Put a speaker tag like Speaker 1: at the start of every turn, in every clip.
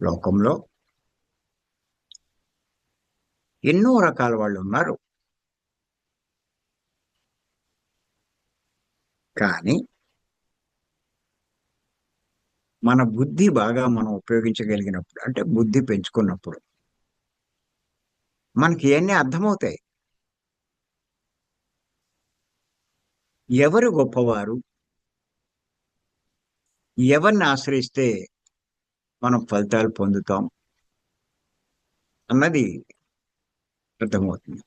Speaker 1: లోకంలో ఎన్నో రకాల వాళ్ళు ఉన్నారు. కానీ మన బుద్ధి బాగా మనం ఉపయోగించగలిగినప్పుడు, అంటే బుద్ధి పెంచుకున్నప్పుడు మనకి ఇయన్నీ అర్థమవుతాయి. ఎవరు గొప్పవారు? ఎవరిని ఆశ్రయిస్తే మనం ఫలితాలు పొందుతాం అన్నది అర్థమవుతుంది.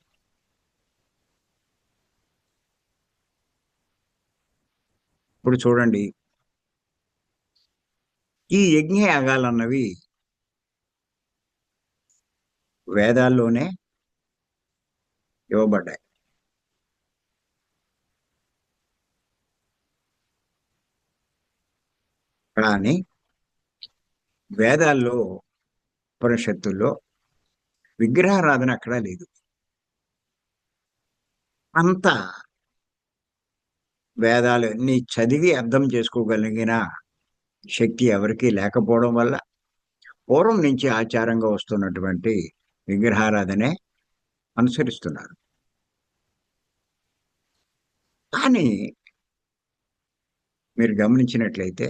Speaker 1: ఇప్పుడు చూడండి, ఈ యజ్ఞయాగాలన్నవి వేదాల్లోనే ఇవ్వబడ్డాయి. కానీ వేదాల్లో, ఉపనిషత్తుల్లో విగ్రహారాధన ఎక్కడా లేదు. అంతా వేదాలన్నీ చదివి అర్థం చేసుకోగలిగిన శక్తి ఎవరికీ లేకపోవడం వల్ల పూర్వం నుంచి ఆచారంగా వస్తున్నటువంటి విగ్రహారాధనే అనుసరిస్తున్నారు. కానీ మీరు గమనించినట్లయితే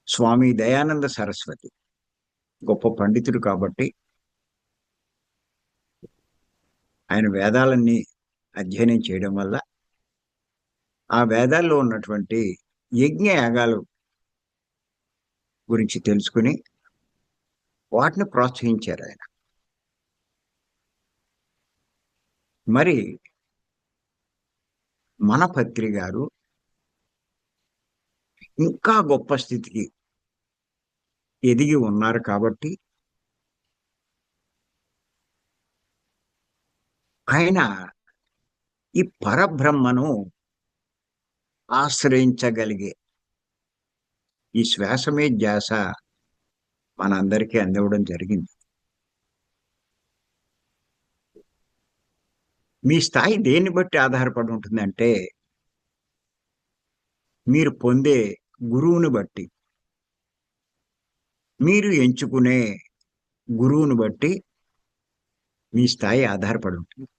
Speaker 1: స్వామి దయానంద సరస్వతి గొప్ప పండితుడు కాబట్టి ఆయన వేదాలన్నీ అధ్యయనం చేయడం వల్ల ఆ వేదాల్లో ఉన్నటువంటి యజ్ఞ యాగాలు గురించి తెలుసుకుని వాటిని ప్రోత్సహించారు ఆయన. మరి మన పత్రి గారు ఇంకా గొప్ప స్థితికి ఎదిగి ఉన్నారు కాబట్టి ఆయన ఈ పరబ్రహ్మను ఆశ్రయించగలిగే ఈ శ్వాసమే ధ్యాస మనందరికీ అందివ్వడం జరిగింది. మీ స్థాయి దేన్ని బట్టి ఆధారపడి ఉంటుందంటే మీరు పొందే గురువుని బట్టి, మీరు ఎంచుకునే గురువుని బట్టి మీ స్థాయి ఆధారపడి ఉంటుంది.